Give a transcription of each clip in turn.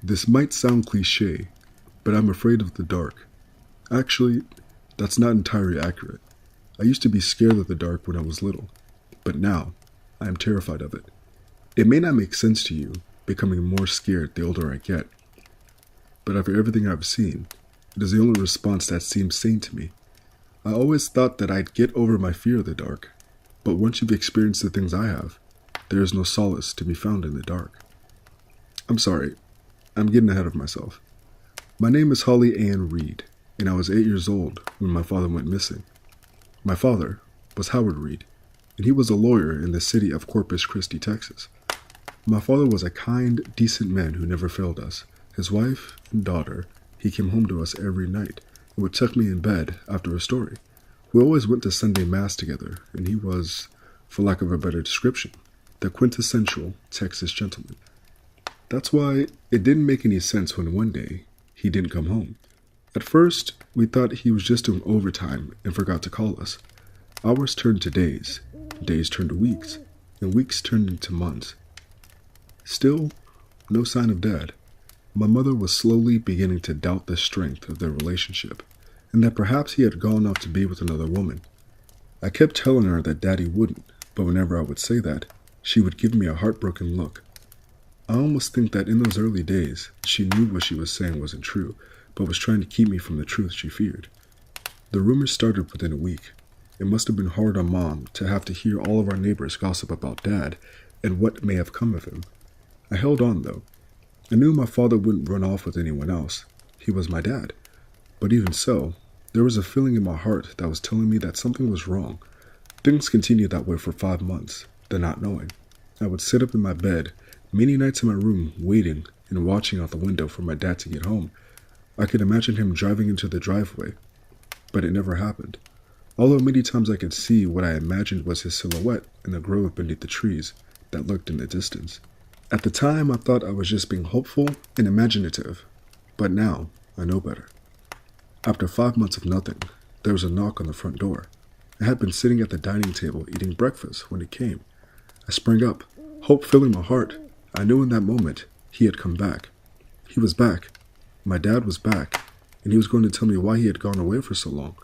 This might sound cliche, but I'm afraid of the dark. Actually, that's not entirely accurate. I used to be scared of the dark when I was little, but now I am terrified of it. It may not make sense to you, becoming more scared the older I get, but after everything I've seen, it is the only response that seems sane to me. I always thought that I'd get over my fear of the dark, but once you've experienced the things I have, there is no solace to be found in the dark. I'm sorry, I'm getting ahead of myself. My name is Holly Ann Reed, and I was 8 years old when my father went missing. My father was Howard Reed, and he was a lawyer in the city of Corpus Christi, Texas. My father was a kind, decent man who never failed us. His wife and daughter, he came home to us every night and would tuck me in bed after a story. We always went to Sunday Mass together, and he was, for lack of a better description, the quintessential Texas gentleman. That's why it didn't make any sense when one day he didn't come home. At first, we thought he was just doing overtime and forgot to call us. Hours turned to days, days turned to weeks, and weeks turned into months. Still, no sign of Dad. My mother was slowly beginning to doubt the strength of their relationship, and that perhaps he had gone off to be with another woman. I kept telling her that Daddy wouldn't, but whenever I would say that, she would give me a heartbroken look. I almost think that in those early days, she knew what she was saying wasn't true, but was trying to keep me from the truth she feared. The rumors started within a week. It must have been hard on Mom to have to hear all of our neighbors gossip about Dad and what may have come of him. I held on, though. I knew my father wouldn't run off with anyone else. He was my dad. But even so, there was a feeling in my heart that was telling me that something was wrong. Things continued that way for 5 months, then not knowing. I would sit up in my bed, many nights in my room, waiting and watching out the window for my dad to get home. I could imagine him driving into the driveway, but it never happened. Although many times I could see what I imagined was his silhouette in the grove beneath the trees that lurked in the distance. At the time, I thought I was just being hopeful and imaginative, but now I know better. After 5 months of nothing, there was a knock on the front door. I had been sitting at the dining table eating breakfast when it came. I sprang up, hope filling my heart. I knew in that moment he had come back. He was back. My dad was back, and he was going to tell me why he had gone away for so long.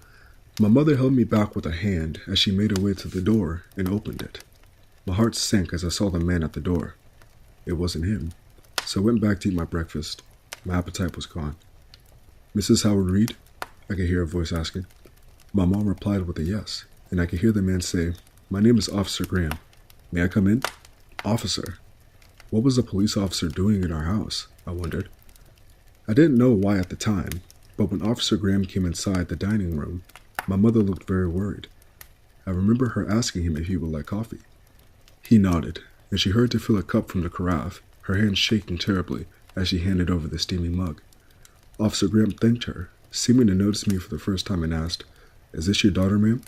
My mother held me back with a hand as she made her way to the door and opened it. My heart sank as I saw the man at the door. It wasn't him, so I went back to eat my breakfast. My appetite was gone. "Mrs. Howard Reed?" I could hear a voice asking. My mom replied with a yes, and I could hear the man say, "My name is Officer Graham. May I come in?" Officer? What was a police officer doing in our house? I wondered. I didn't know why at the time, but when Officer Graham came inside the dining room, my mother looked very worried. I remember her asking him if he would like coffee. He nodded, and she hurried to fill a cup from the carafe, her hand shaking terribly as she handed over the steaming mug. Officer Graham thanked her, seeming to notice me for the first time, and asked, "Is this your daughter, ma'am?"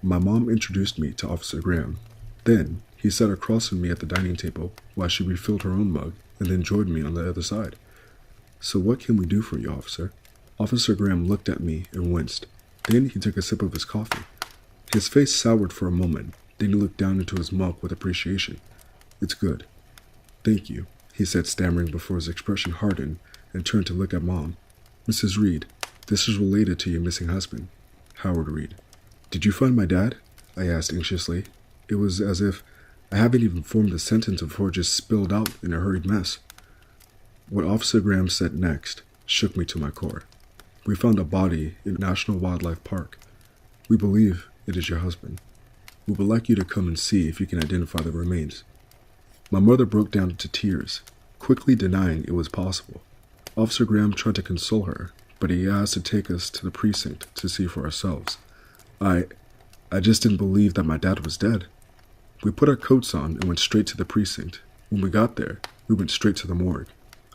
My mom introduced me to Officer Graham. Then he sat across from me at the dining table while she refilled her own mug and then joined me on the other side. "So what can we do for you, officer?" Officer Graham looked at me and winced. Then he took a sip of his coffee. His face soured for a moment. Then he looked down into his mug with appreciation. "It's good. Thank you," he said, stammering before his expression hardened, and turned to look at Mom. "Mrs. Reed, this is related to your missing husband, Howard Reed." "Did you find my dad?" I asked anxiously. It was as if I haven't even formed a sentence before it just spilled out in a hurried mess. What Officer Graham said next shook me to my core. "We found a body in National Wildlife Park. We believe it is your husband. We would like you to come and see if you can identify the remains." My mother broke down into tears, quickly denying it was possible. Officer Graham tried to console her, but he asked to take us to the precinct to see for ourselves. I just didn't believe that my dad was dead. We put our coats on and went straight to the precinct. When we got there, we went straight to the morgue.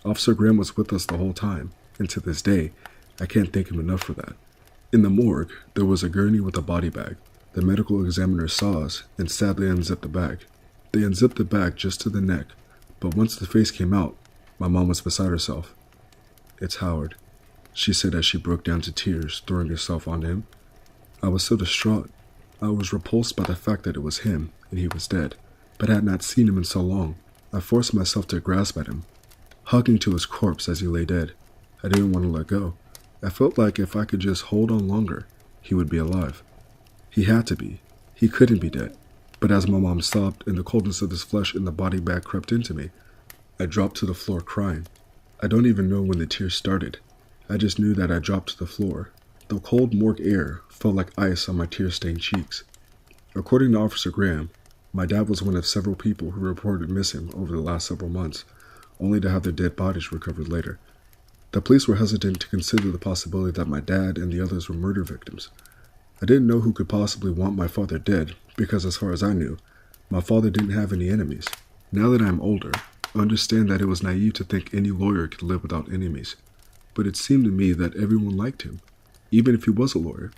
Officer Graham was with us the whole time, and to this day, I can't thank him enough for that. In the morgue, there was a gurney with a body bag. The medical examiner saw us and sadly unzipped the bag. They unzipped the bag just to the neck, but once the face came out, my mom was beside herself. "It's Howard," she said as she broke down to tears, throwing herself onto him. I was so distraught. I was repulsed by the fact that it was him and he was dead, but I had not seen him in so long. I forced myself to grasp at him. hugging to his corpse as he lay dead. I didn't want to let go. I felt like if I could just hold on longer, he would be alive. He had to be. He couldn't be dead. But as my mom sobbed and the coldness of his flesh in the body bag crept into me, I dropped to the floor crying. I don't even know when the tears started. I just knew that I dropped to the floor. The cold morgue air felt like ice on my tear-stained cheeks. According to Officer Graham, my dad was one of several people who reported missing over the last several months, only to have their dead bodies recovered later. The police were hesitant to consider the possibility that my dad and the others were murder victims. I didn't know who could possibly want my father dead because, as far as I knew, my father didn't have any enemies. Now that I'm older, I understand that it was naive to think any lawyer could live without enemies. But it seemed to me that everyone liked him, even if he was a lawyer.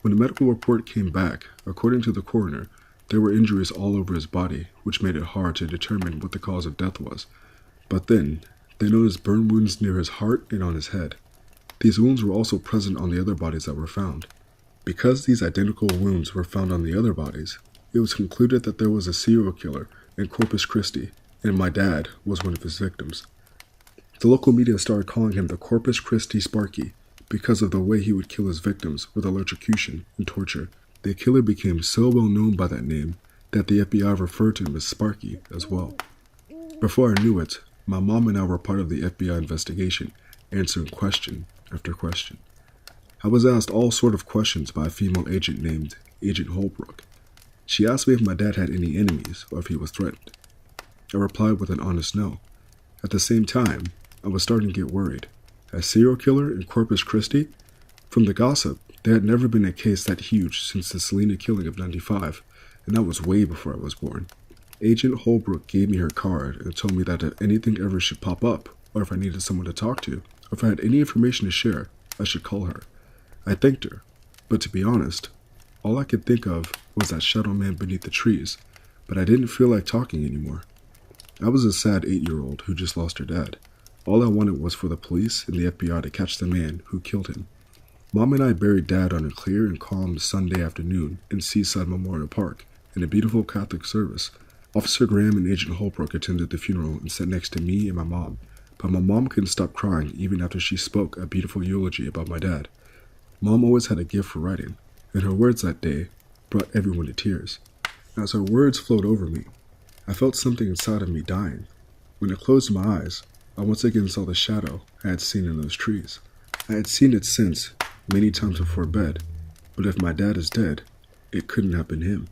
When the medical report came back, according to the coroner, there were injuries all over his body, which made it hard to determine what the cause of death was. But then, they noticed burn wounds near his heart and on his head. These wounds were also present on the other bodies that were found. Because these identical wounds were found on the other bodies, it was concluded that there was a serial killer in Corpus Christi, and my dad was one of his victims. The local media started calling him the Corpus Christi Sparky because of the way he would kill his victims with electrocution and torture. The killer became so well known by that name that the FBI referred to him as Sparky as well. Before I knew it, my mom and I were part of the FBI investigation, answering question after question. I was asked all sort of questions by a female agent named Agent Holbrook. She asked me if my dad had any enemies or if he was threatened. I replied with an honest no. At the same time, I was starting to get worried. A serial killer in Corpus Christi? From the gossip, there had never been a case that huge since the Selena killing of '95, and that was way before I was born. Agent Holbrook gave me her card and told me that if anything ever should pop up, or if I needed someone to talk to, or if I had any information to share, I should call her. I thanked her, but to be honest, all I could think of was that shadow man beneath the trees, but I didn't feel like talking anymore. I was a sad 8-year-old who just lost her dad. All I wanted was for the police and the FBI to catch the man who killed him. Mom and I buried Dad on a clear and calm Sunday afternoon in Seaside Memorial Park in a beautiful Catholic service. Officer Graham and Agent Holbrook attended the funeral and sat next to me and my mom, but my mom couldn't stop crying even after she spoke a beautiful eulogy about my dad. Mom always had a gift for writing, and her words that day brought everyone to tears. As her words flowed over me, I felt something inside of me dying. When I closed my eyes, I once again saw the shadow I had seen in those trees. I had seen it since, many times before bed, but if my dad is dead, it couldn't have been him.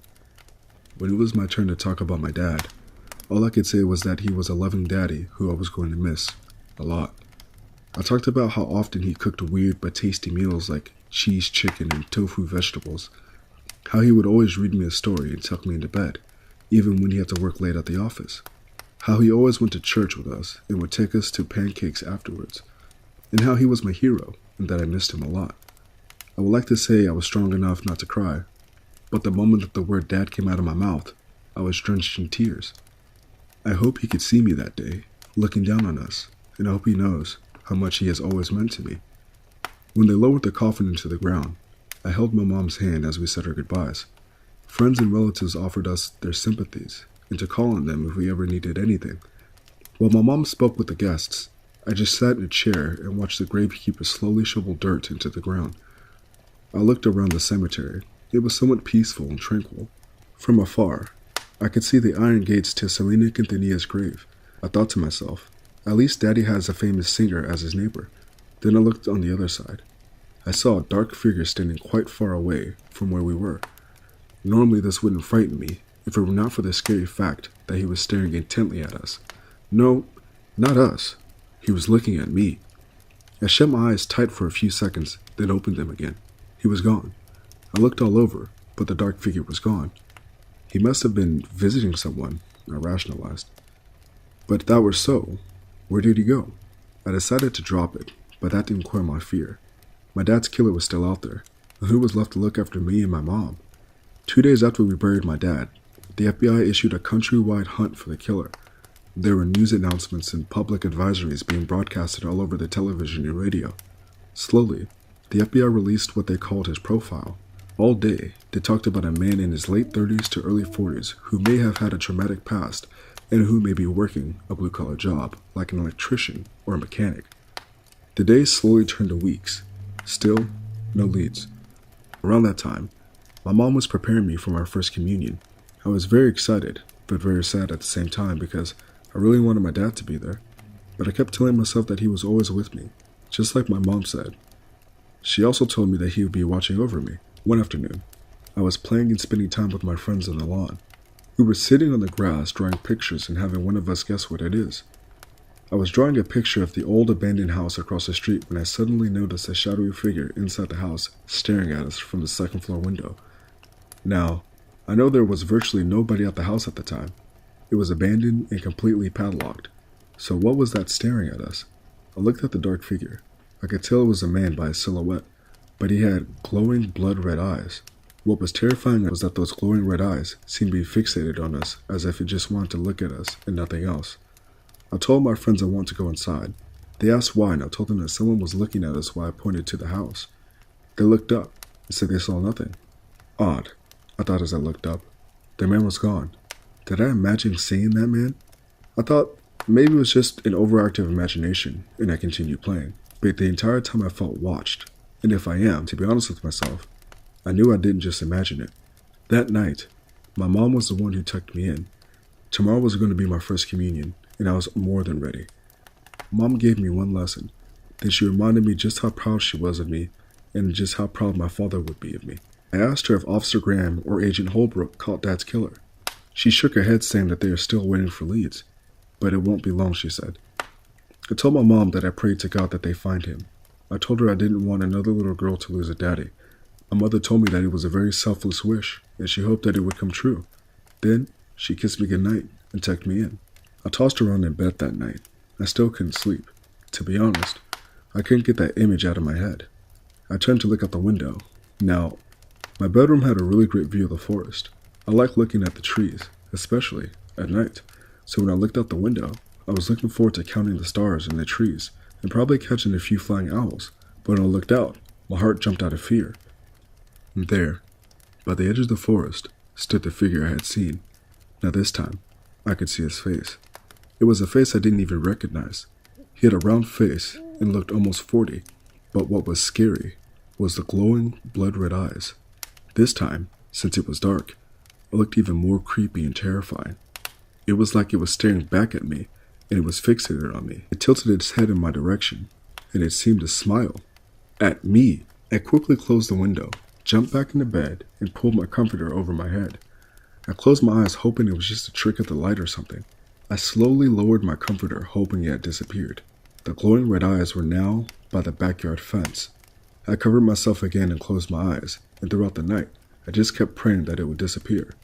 When it was my turn to talk about my dad, all I could say was that he was a loving daddy who I was going to miss a lot. I talked about how often he cooked weird but tasty meals like cheese, chicken, and tofu vegetables, how he would always read me a story and tuck me into bed, even when he had to work late at the office, how he always went to church with us and would take us to pancakes afterwards, and how he was my hero and that I missed him a lot. I would like to say I was strong enough not to cry, but the moment that the word dad came out of my mouth, I was drenched in tears. I hope he could see me that day, looking down on us, and I hope he knows how much he has always meant to me. When they lowered the coffin into the ground, I held my mom's hand as we said our goodbyes. Friends and relatives offered us their sympathies and to call on them if we ever needed anything. While my mom spoke with the guests, I just sat in a chair and watched the gravekeeper slowly shovel dirt into the ground. I looked around the cemetery. It was somewhat peaceful and tranquil. From afar, I could see the iron gates to Selena Quintanilla's grave. I thought to myself, at least Daddy has a famous singer as his neighbor. Then I looked on the other side. I saw a dark figure standing quite far away from where we were. Normally this wouldn't frighten me if it were not for the scary fact that he was staring intently at us. No, not us. He was looking at me. I shut my eyes tight for a few seconds, then opened them again. He was gone. I looked all over, but the dark figure was gone. He must have been visiting someone, I rationalized. But if that were so, where did he go? I decided to drop it, but that didn't quell my fear. My dad's killer was still out there, and who was left to look after me and my mom? 2 days after we buried my dad, the FBI issued a countrywide hunt for the killer. There were news announcements and public advisories being broadcasted all over the television and radio. Slowly, the FBI released what they called his profile. All day, they talked about a man in his late 30s to early 40s who may have had a traumatic past and who may be working a blue-collar job like an electrician or a mechanic. The days slowly turned to weeks. Still, no leads. Around that time, my mom was preparing me for my first communion. I was very excited, but very sad at the same time because I really wanted my dad to be there. But I kept telling myself that he was always with me, just like my mom said. She also told me that he would be watching over me. One afternoon, I was playing and spending time with my friends on the lawn. We were sitting on the grass drawing pictures and having one of us guess what it is. I was drawing a picture of the old abandoned house across the street when I suddenly noticed a shadowy figure inside the house staring at us from the second floor window. Now, I know there was virtually nobody at the house at the time. It was abandoned and completely padlocked. So what was that staring at us? I looked at the dark figure. I could tell it was a man by his silhouette, but he had glowing blood-red eyes. What was terrifying was that those glowing red eyes seemed to be fixated on us as if it just wanted to look at us and nothing else. I told my friends I wanted to go inside. They asked why, and I told them that someone was looking at us while I pointed to the house. They looked up and said they saw nothing. Odd, I thought as I looked up. The man was gone. Did I imagine seeing that man? I thought maybe it was just an overactive imagination, and I continued playing. But the entire time I felt watched. And if I am, to be honest with myself, I knew I didn't just imagine it. That night, my mom was the one who tucked me in. Tomorrow was going to be my first communion, and I was more than ready. Mom gave me one lesson. Then she reminded me just how proud she was of me, and just how proud my father would be of me. I asked her if Officer Graham or Agent Holbrook caught Dad's killer. She shook her head saying that they are still waiting for leads. But it won't be long, she said. I told my mom that I prayed to God that they find him. I told her I didn't want another little girl to lose a daddy. My mother told me that it was a very selfless wish, and she hoped that it would come true. Then, she kissed me goodnight and tucked me in. I tossed around in bed that night. I still couldn't sleep. To be honest, I couldn't get that image out of my head. I turned to look out the window. Now, my bedroom had a really great view of the forest. I like looking at the trees, especially at night. So when I looked out the window, I was looking forward to counting the stars in the trees and probably catching a few flying owls. But when I looked out, my heart jumped out of fear. And there, by the edge of the forest, stood the figure I had seen. Now this time, I could see his face. It was a face I didn't even recognize. He had a round face and looked almost 40. But what was scary was the glowing, blood-red eyes. This time, since it was dark, it looked even more creepy and terrifying. It was like it was staring back at me, and it was fixated on me. It tilted its head in my direction, and it seemed to smile. At me! I quickly closed the window, jumped back into bed, and pulled my comforter over my head. I closed my eyes hoping it was just a trick of the light or something. I slowly lowered my comforter hoping it had disappeared. The glowing red eyes were now by the backyard fence. I covered myself again and closed my eyes, and throughout the night, I just kept praying that it would disappear.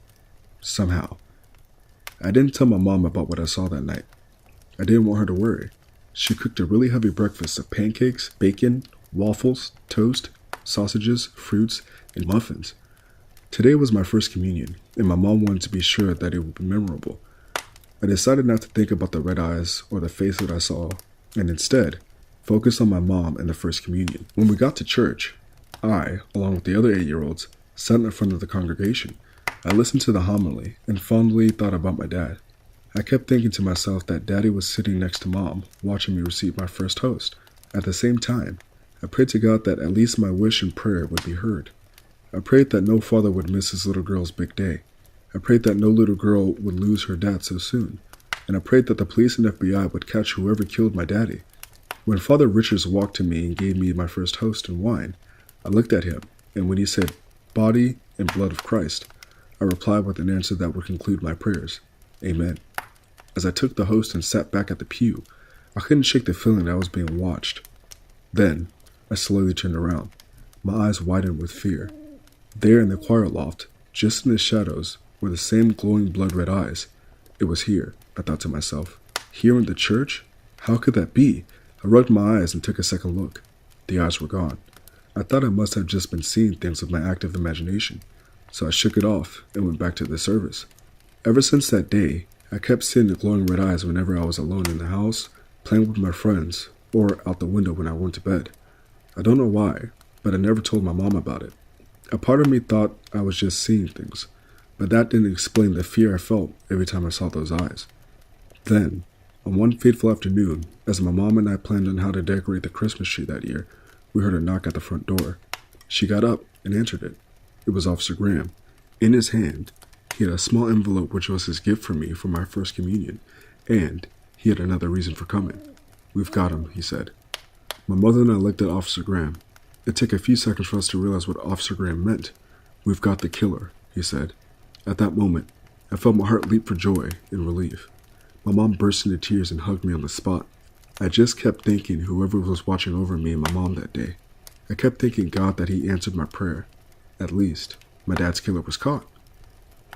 Somehow. I didn't tell my mom about what I saw that night. I didn't want her to worry. She cooked a really heavy breakfast of pancakes, bacon, waffles, toast, sausages, fruits, and muffins. Today was my first communion, and my mom wanted to be sure that it would be memorable. I decided not to think about the red eyes or the face that I saw, and instead, focus on my mom and the first communion. When we got to church, I, along with the other 8-year-olds, sat in front of the congregation. I listened to the homily and fondly thought about my dad. I kept thinking to myself that Daddy was sitting next to Mom, watching me receive my first toast. At the same time, I prayed to God that at least my wish and prayer would be heard. I prayed that no father would miss his little girl's big day. I prayed that no little girl would lose her dad so soon. And I prayed that the police and FBI would catch whoever killed my daddy. When Father Richards walked to me and gave me my first toast and wine, I looked at him, and when he said, "Body and blood of Christ," I replied with an answer that would conclude my prayers. Amen. As I took the host and sat back at the pew, I couldn't shake the feeling that I was being watched. Then, I slowly turned around. My eyes widened with fear. There in the choir loft, just in the shadows, were the same glowing blood-red eyes. It was here, I thought to myself. Here in the church? How could that be? I rubbed my eyes and took a second look. The eyes were gone. I thought I must have just been seeing things with my active imagination, so I shook it off and went back to the service. Ever since that day, I kept seeing the glowing red eyes whenever I was alone in the house, playing with my friends, or out the window when I went to bed. I don't know why, but I never told my mom about it. A part of me thought I was just seeing things, but that didn't explain the fear I felt every time I saw those eyes. Then, on one fateful afternoon, as my mom and I planned on how to decorate the Christmas tree that year, we heard a knock at the front door. She got up and answered it. It was Officer Graham. In his hand, he had a small envelope which was his gift for me for my first communion, and he had another reason for coming. "We've got him," he said. My mother and I looked at Officer Graham. It took a few seconds for us to realize what Officer Graham meant. "We've got the killer," he said. At that moment, I felt my heart leap for joy and relief. My mom burst into tears and hugged me on the spot. I just kept thanking whoever was watching over me and my mom that day. I kept thanking God that he answered my prayer. At least, my dad's killer was caught.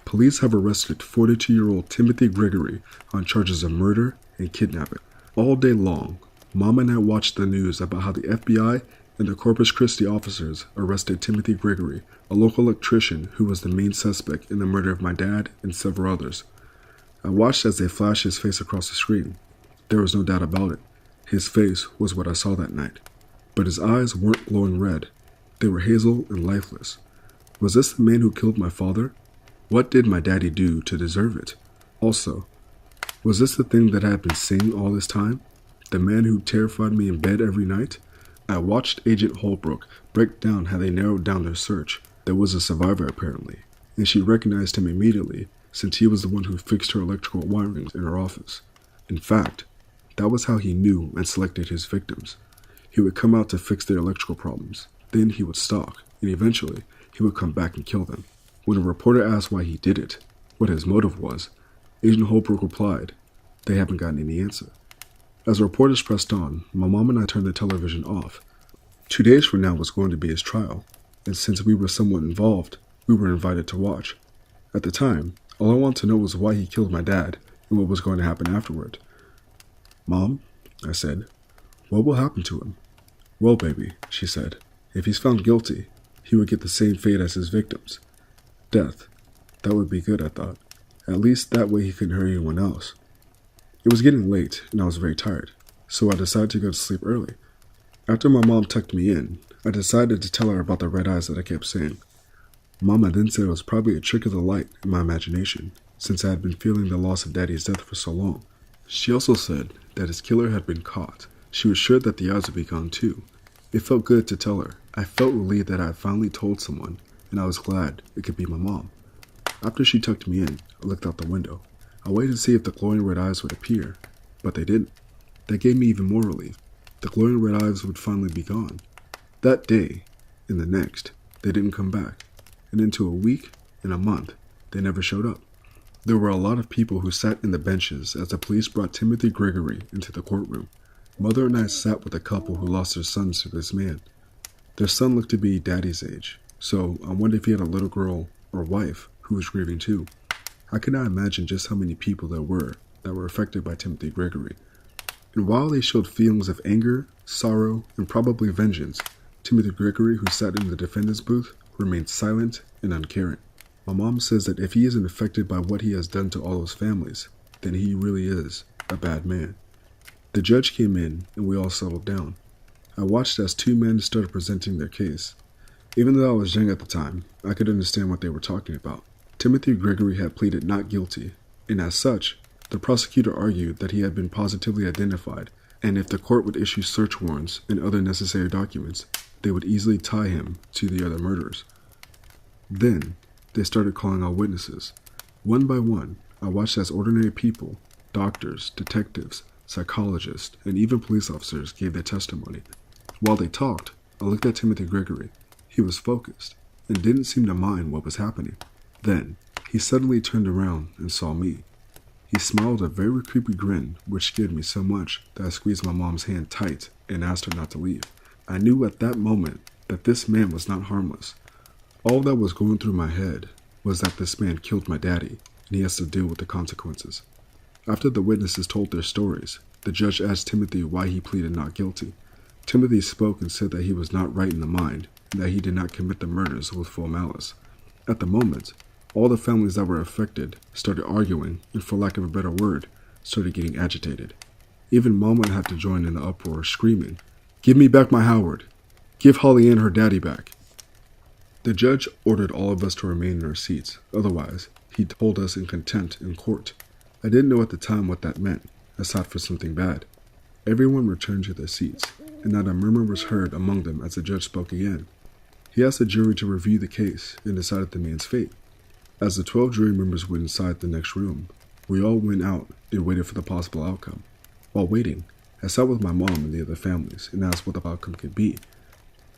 Police have arrested 42-year-old Timothy Gregory on charges of murder and kidnapping. All day long, Mom and I watched the news about how the FBI and the Corpus Christi officers arrested Timothy Gregory, a local electrician who was the main suspect in the murder of my dad and several others. I watched as they flashed his face across the screen. There was no doubt about it. His face was what I saw that night. But his eyes weren't glowing red. They were hazel and lifeless. Was this the man who killed my father? What did my daddy do to deserve it? Also, was this the thing that I had been seeing all this time? The man who terrified me in bed every night? I watched Agent Holbrook break down how they narrowed down their search. There was a survivor apparently, and she recognized him immediately since he was the one who fixed her electrical wirings in her office. In fact, that was how he knew and selected his victims. He would come out to fix their electrical problems. Then he would stalk, and eventually he would come back and kill them. When a reporter asked why he did it, what his motive was, Agent Holbrook replied, "They haven't gotten any answer." As reporters pressed on, my mom and I turned the television off. 2 days from now was going to be his trial, and since we were somewhat involved, we were invited to watch. At the time, all I wanted to know was why he killed my dad and what was going to happen afterward. "Mom," I said, "what will happen to him?" "Well, baby," she said, "if he's found guilty, he would get the same fate as his victims. Death. That would be good," I thought. "At least that way he couldn't hurt anyone else." It was getting late, and I was very tired, so I decided to go to sleep early. After my mom tucked me in, I decided to tell her about the red eyes that I kept seeing. Mama then said it was probably a trick of the light in my imagination, since I had been feeling the loss of Daddy's death for so long. She also said that his killer had been caught. She was sure that the eyes would be gone too. It felt good to tell her. I felt relieved that I had finally told someone, and I was glad it could be my mom. After she tucked me in, I looked out the window. I waited to see if the glowing red eyes would appear, but they didn't. That gave me even more relief. The glowing red eyes would finally be gone. That day, and the next, they didn't come back. And into a week and a month, they never showed up. There were a lot of people who sat in the benches as the police brought Timothy Gregory into the courtroom. Mother and I sat with a couple who lost their sons to this man. Their son looked to be Daddy's age, so I wondered if he had a little girl or wife who was grieving too. I could not imagine just how many people there were that were affected by Timothy Gregory. And while they showed feelings of anger, sorrow, and probably vengeance, Timothy Gregory, who sat in the defendant's booth, remained silent and uncaring. My mom says that if he isn't affected by what he has done to all those families, then he really is a bad man. The judge came in and we all settled down. I watched as two men started presenting their case. Even though I was young at the time, I could understand what they were talking about. Timothy Gregory had pleaded not guilty, and as such, the prosecutor argued that he had been positively identified, and if the court would issue search warrants and other necessary documents, they would easily tie him to the other murderers. Then, they started calling out witnesses. One by one, I watched as ordinary people, doctors, detectives, psychologists, and even police officers gave their testimony. While they talked, I looked at Timothy Gregory. He was focused, and didn't seem to mind what was happening. Then, he suddenly turned around and saw me. He smiled a very creepy grin, which scared me so much that I squeezed my mom's hand tight and asked her not to leave. I knew at that moment that this man was not harmless. All that was going through my head was that this man killed my daddy, and he has to deal with the consequences. After the witnesses told their stories, the judge asked Timothy why he pleaded not guilty. Timothy spoke and said that he was not right in the mind, and that he did not commit the murders with full malice. At the moment, all the families that were affected started arguing, and for lack of a better word, started getting agitated. Even Mama had to join in the uproar, screaming, "Give me back my Howard! Give Holly Ann her daddy back!" The judge ordered all of us to remain in our seats, otherwise, he'd hold us in contempt in court. I didn't know at the time what that meant, aside for something bad. Everyone returned to their seats, and not a murmur was heard among them as the judge spoke again. He asked the jury to review the case and decided the man's fate. As the 12 jury members went inside the next room, we all went out and waited for the possible outcome. While waiting, I sat with my mom and the other families and asked what the outcome could be.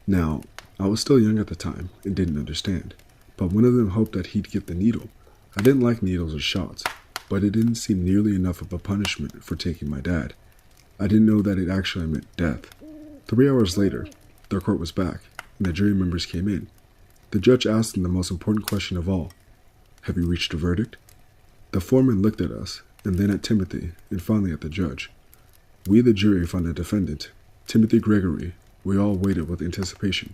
Now, I was still young at the time and didn't understand, but one of them hoped that he'd get the needle. I didn't like needles or shots, but it didn't seem nearly enough of a punishment for taking my dad. I didn't know that it actually meant death. 3 hours later, the court was back, and the jury members came in. The judge asked them the most important question of all. Have you reached a verdict? The foreman looked at us, and then at Timothy, and finally at the judge. We, the jury, found the defendant, Timothy Gregory. We all waited with anticipation.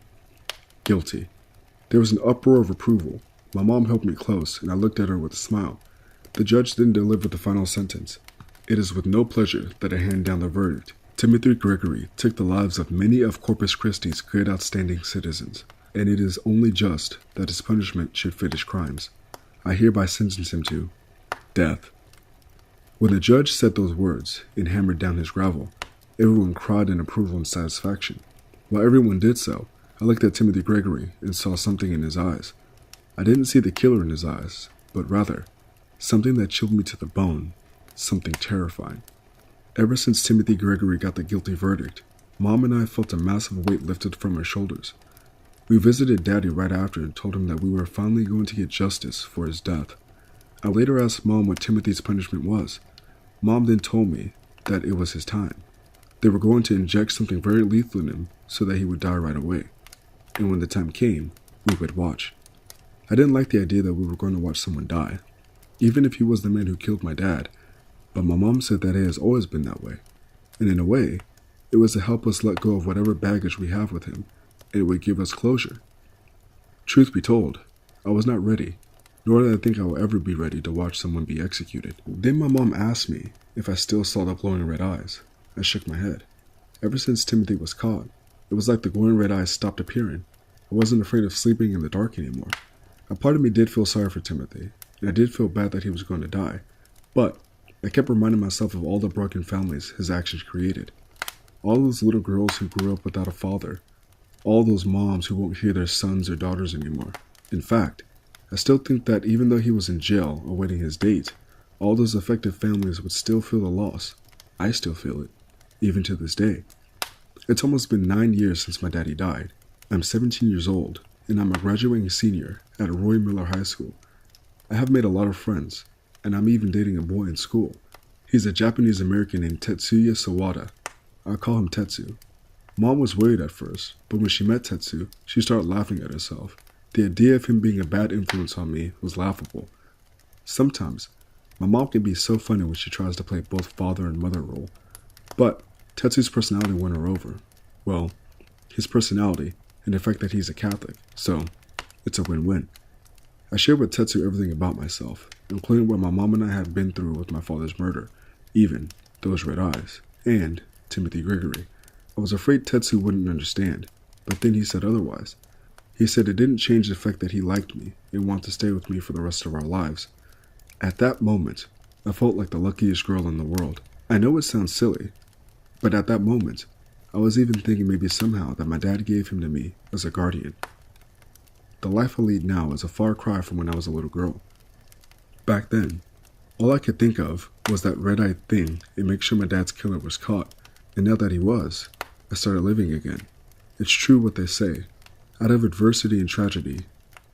Guilty. There was an uproar of approval. My mom held me close, and I looked at her with a smile. The judge then delivered the final sentence. It is with no pleasure that I hand down the verdict. Timothy Gregory took the lives of many of Corpus Christi's good outstanding citizens, and it is only just that his punishment should fit his crimes. I hereby sentence him to death. When the judge said those words and hammered down his gavel, everyone cried in approval and satisfaction. While everyone did so, I looked at Timothy Gregory and saw something in his eyes. I didn't see the killer in his eyes, but rather something that chilled me to the bone, something terrifying. Ever since Timothy Gregory got the guilty verdict, Mom and I felt a massive weight lifted from our shoulders. We visited Daddy right after and told him that we were finally going to get justice for his death. I later asked Mom what Timothy's punishment was. Mom then told me that it was his time. They were going to inject something very lethal in him so that he would die right away. And when the time came, we would watch. I didn't like the idea that we were going to watch someone die, even if he was the man who killed my dad. But my mom said that it has always been that way. And in a way, it was to help us let go of whatever baggage we have with him, and it would give us closure. Truth be told, I was not ready, nor did I think I would ever be ready to watch someone be executed. Then my mom asked me if I still saw the glowing red eyes. I shook my head. Ever since Timothy was caught, it was like the glowing red eyes stopped appearing. I wasn't afraid of sleeping in the dark anymore. A part of me did feel sorry for Timothy, and I did feel bad that he was going to die, but I kept reminding myself of all the broken families his actions created. All those little girls who grew up without a father. All those moms who won't hear their sons or daughters anymore. In fact, I still think that even though he was in jail awaiting his date, all those affected families would still feel the loss. I still feel it, even to this day. It's almost been 9 years since my daddy died. I'm 17 years old, and I'm a graduating senior at Roy Miller High School. I have made a lot of friends, and I'm even dating a boy in school. He's a Japanese American named Tetsuya Sawada. I call him Tetsu. Mom was worried at first, but when she met Tetsu, she started laughing at herself. The idea of him being a bad influence on me was laughable. Sometimes, my mom can be so funny when she tries to play both father and mother role. But Tetsu's personality won her over. Well, his personality and the fact that he's a Catholic, so it's a win-win. I shared with Tetsu everything about myself, including what my mom and I had been through with my father's murder, even those red eyes, and Timothy Gregory. I was afraid Tetsu wouldn't understand, but then he said otherwise. He said it didn't change the fact that he liked me and wanted to stay with me for the rest of our lives. At that moment, I felt like the luckiest girl in the world. I know it sounds silly, but at that moment, I was even thinking maybe somehow that my dad gave him to me as a guardian. The life I lead now is a far cry from when I was a little girl. Back then, all I could think of was that red-eyed thing and make sure my dad's killer was caught. And now that he was, I started living again. It's true what they say. Out of adversity and tragedy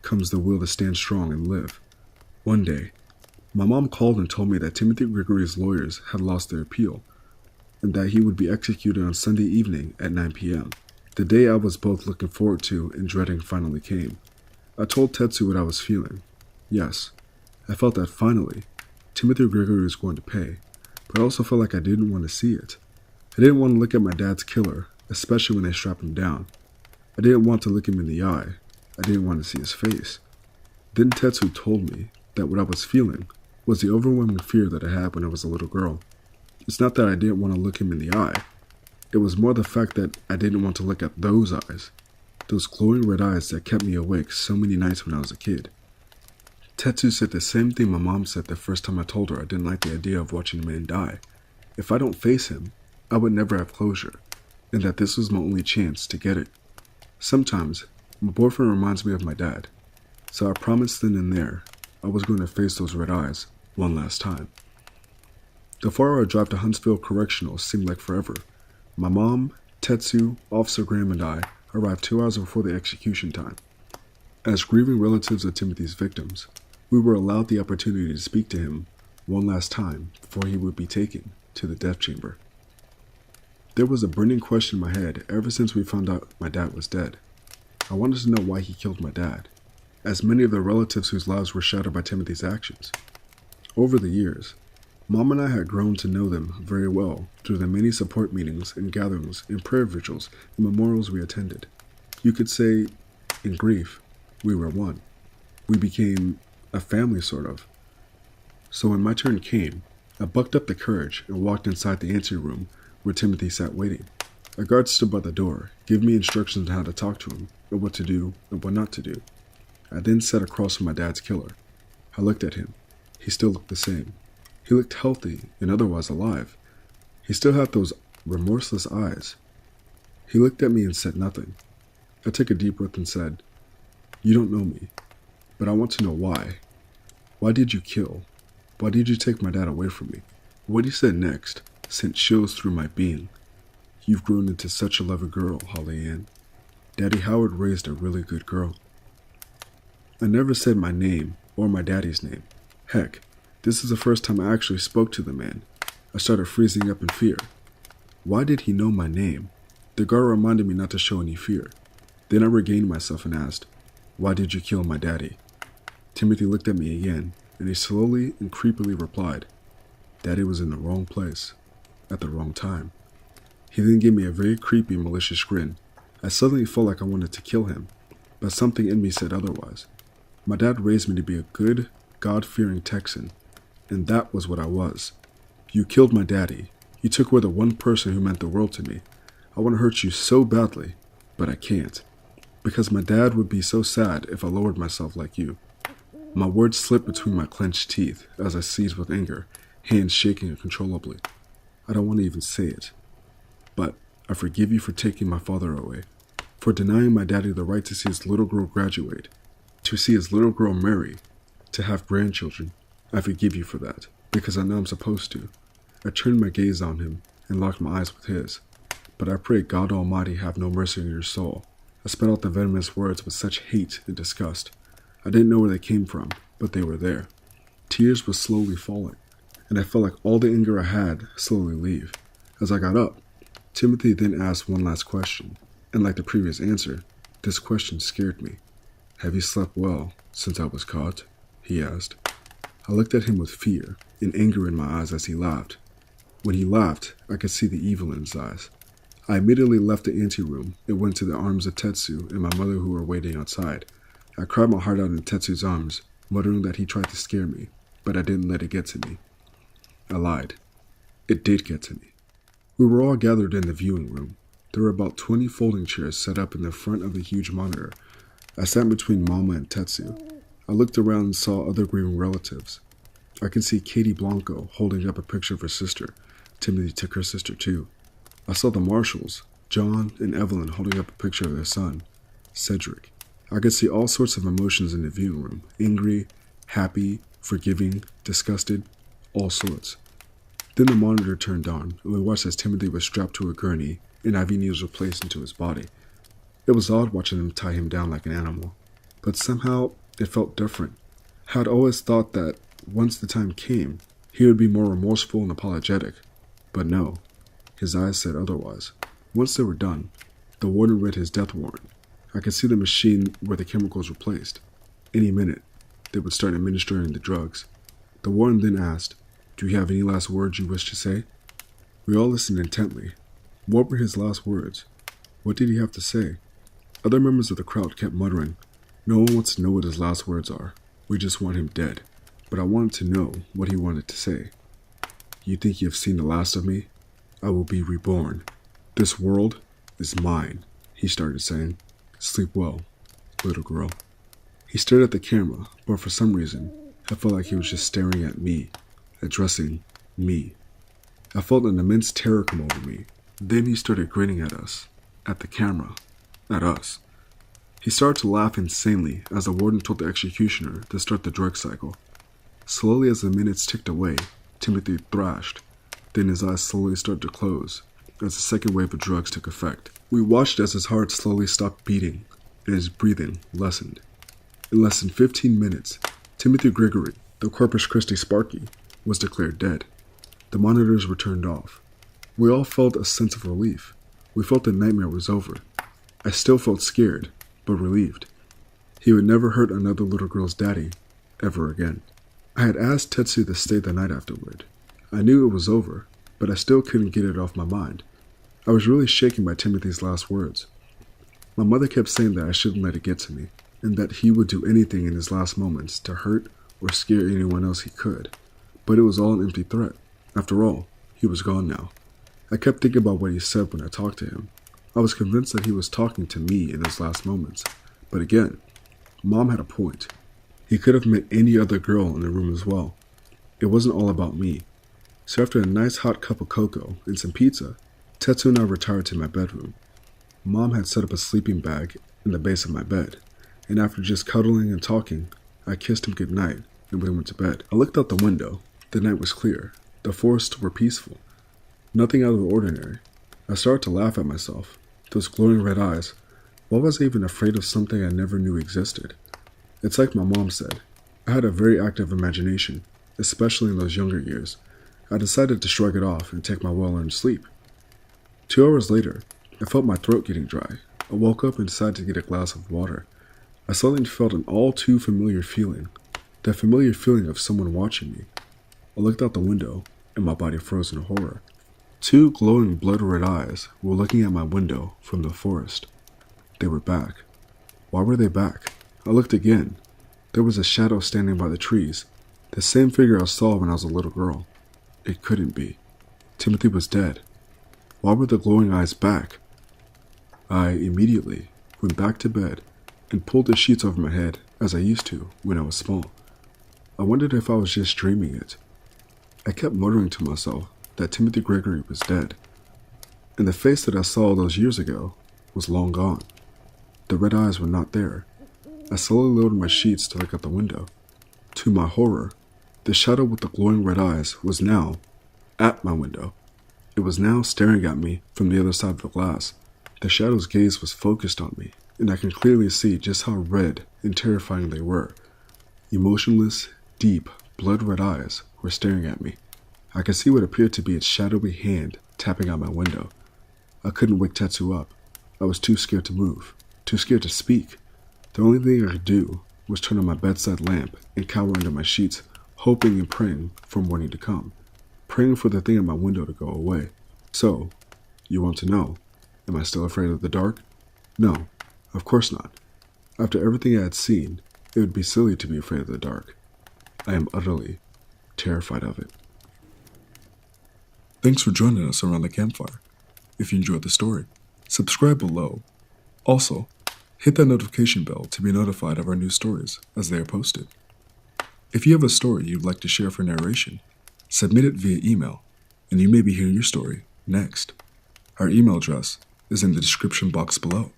comes the will to stand strong and live. One day, my mom called and told me that Timothy Gregory's lawyers had lost their appeal, and that he would be executed on Sunday evening at 9 p.m. The day I was both looking forward to and dreading finally came. I told Tetsu what I was feeling. Yes, I felt that finally, Timothy Gregory was going to pay, but I also felt like I didn't want to see it. I didn't want to look at my dad's killer, especially when they strapped him down. I didn't want to look him in the eye. I didn't want to see his face. Then Tetsu told me that what I was feeling was the overwhelming fear that I had when I was a little girl. It's not that I didn't want to look him in the eye. It was more the fact that I didn't want to look at those eyes. Those glowing red eyes that kept me awake so many nights when I was a kid. Tetsu said the same thing my mom said the first time I told her I didn't like the idea of watching a man die. If I don't face him, I would never have closure, and that this was my only chance to get it. Sometimes, my boyfriend reminds me of my dad, so I promised then and there I was going to face those red eyes one last time. The 4-hour drive to Huntsville Correctional seemed like forever. My mom, Tetsu, Officer Graham, and I arrived 2 hours before the execution time. As grieving relatives of Timothy's victims, we were allowed the opportunity to speak to him one last time before he would be taken to the death chamber. There was a burning question in my head ever since we found out my dad was dead. I wanted to know why he killed my dad, as many of the relatives whose lives were shattered by Timothy's actions. Over the years, Mom and I had grown to know them very well through the many support meetings and gatherings and prayer vigils and memorials we attended. You could say, in grief, we were one. We became a family, sort of. So when my turn came, I bucked up the courage and walked inside the anteroom where Timothy sat waiting. A guard stood by the door, giving me instructions on how to talk to him, and what to do and what not to do. I then sat across from my dad's killer. I looked at him. He still looked the same. He looked healthy and otherwise alive. He still had those remorseless eyes. He looked at me and said nothing. I took a deep breath and said, "You don't know me, but I want to know why. Why did you kill? Why did you take my dad away from me?" What he said next sent chills through my being. "You've grown into such a loving girl, Holly Ann. Daddy Howard raised a really good girl." I never said my name or my daddy's name. Heck, this is the first time I actually spoke to the man. I started freezing up in fear. Why did he know my name? The guard reminded me not to show any fear. Then I regained myself and asked, "Why did you kill my daddy?" Timothy looked at me again, and he slowly and creepily replied, "Daddy was in the wrong place, at the wrong time." He then gave me a very creepy, malicious grin. I suddenly felt like I wanted to kill him, but something in me said otherwise. My dad raised me to be a good, God-fearing Texan, and that was what I was. You killed my daddy. You took away the one person who meant the world to me. I want to hurt you so badly, but I can't, because my dad would be so sad if I lowered myself like you. My words slipped between my clenched teeth as I seized with anger, hands shaking uncontrollably. I don't want to even say it, but I forgive you for taking my father away, for denying my daddy the right to see his little girl graduate, to see his little girl marry, to have grandchildren. I forgive you for that, because I know I'm supposed to. I turned my gaze on him and locked my eyes with his. But I pray God Almighty have no mercy on your soul. I spat out the venomous words with such hate and disgust. I didn't know where they came from, but they were there. Tears were slowly falling, and I felt like all the anger I had slowly leave. As I got up, Timothy then asked one last question, and like the previous answer, this question scared me. "Have you slept well since I was caught?" he asked. I looked at him with fear and anger in my eyes as he laughed. When he laughed, I could see the evil in his eyes. I immediately left the anteroom and went to the arms of Tetsu and my mother who were waiting outside. I cried my heart out in Tetsu's arms, muttering that he tried to scare me, but I didn't let it get to me. I lied. It did get to me. We were all gathered in the viewing room. There were about 20 folding chairs set up in the front of the huge monitor. I sat between Mama and Tetsu. I looked around and saw other grieving relatives. I could see Katie Blanco holding up a picture of her sister. Timothy took her sister too. I saw the Marshalls, John and Evelyn, holding up a picture of their son, Cedric. I could see all sorts of emotions in the viewing room. Angry, happy, forgiving, disgusted, all sorts. Then the monitor turned on, and we watched as Timothy was strapped to a gurney and IV needles were placed into his body. It was odd watching them tie him down like an animal, but somehow it felt different. I had always thought that once the time came, he would be more remorseful and apologetic, but no, his eyes said otherwise. Once they were done, the warden read his death warrant. I could see the machine where the chemicals were placed. Any minute, they would start administering the drugs. The warden then asked, "Do you have any last words you wish to say?" We all listened intently. What were his last words? What did he have to say? Other members of the crowd kept muttering, "No one wants to know what his last words are. We just want him dead." But I wanted to know what he wanted to say. "You think you have seen the last of me? I will be reborn. This world is mine," he started saying. "Sleep well, little girl." He stared at the camera, but for some reason, I felt like he was just staring at me, addressing me. I felt an immense terror come over me. Then he started grinning at us, at the camera, at us. He started to laugh insanely as the warden told the executioner to start the drug cycle. Slowly as the minutes ticked away, Timothy thrashed. Then his eyes slowly started to close as the second wave of drugs took effect. We watched as his heart slowly stopped beating and his breathing lessened. In less than 15 minutes, Timothy Gregory, the Corpus Christi Sparky, was declared dead. The monitors were turned off. We all felt a sense of relief. We felt the nightmare was over. I still felt scared, but relieved. He would never hurt another little girl's daddy, ever again. I had asked Tetsu to stay the night afterward. I knew it was over, but I still couldn't get it off my mind. I was really shaken by Timothy's last words. My mother kept saying that I shouldn't let it get to me, and that he would do anything in his last moments to hurt or scare anyone else he could. But it was all an empty threat. After all, he was gone now. I kept thinking about what he said when I talked to him. I was convinced that he was talking to me in his last moments. But again, Mom had a point. He could have met any other girl in the room as well. It wasn't all about me. So after a nice hot cup of cocoa and some pizza, Tetsu and I retired to my bedroom. Mom had set up a sleeping bag in the base of my bed, and after just cuddling and talking, I kissed him goodnight and we went to bed. I looked out the window. The night was clear. The forests were peaceful. Nothing out of the ordinary. I started to laugh at myself. Those glowing red eyes. Why was I even afraid of something I never knew existed? It's like my mom said. I had a very active imagination, especially in those younger years. I decided to shrug it off and take my well-earned sleep. 2 hours later, I felt my throat getting dry. I woke up and decided to get a glass of water. I suddenly felt an all too familiar feeling. That familiar feeling of someone watching me. I looked out the window, and my body froze in horror. 2 glowing blood-red eyes were looking at my window from the forest. They were back. Why were they back? I looked again. There was a shadow standing by the trees. The same figure I saw when I was a little girl. It couldn't be. Timothy was dead. Why were the glowing eyes back? I immediately went back to bed and pulled the sheets over my head as I used to when I was small. I wondered if I was just dreaming it. I kept muttering to myself that Timothy Gregory was dead, and the face that I saw those years ago was long gone. The red eyes were not there. I slowly lowered my sheets to look out the window. To my horror, the shadow with the glowing red eyes was now at my window. It was now staring at me from the other side of the glass. The shadow's gaze was focused on me, and I can clearly see just how red and terrifying they were. Emotionless, deep, blood-red eyes were staring at me. I could see what appeared to be its shadowy hand tapping on my window. I couldn't wake Tetsu up. I was too scared to move, too scared to speak. The only thing I could do was turn on my bedside lamp and cower under my sheets, hoping and praying for morning to come, praying for the thing at my window to go away. So, you want to know, am I still afraid of the dark? No, of course not. After everything I had seen, it would be silly to be afraid of the dark. I am utterly terrified of it. Thanks for joining us around the campfire. If you enjoyed the story, subscribe below. Also, hit that notification bell to be notified of our new stories as they are posted. If you have a story you'd like to share for narration, submit it via email, and you may be hearing your story next. Our email address is in the description box below.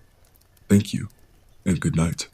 Thank you, and good night.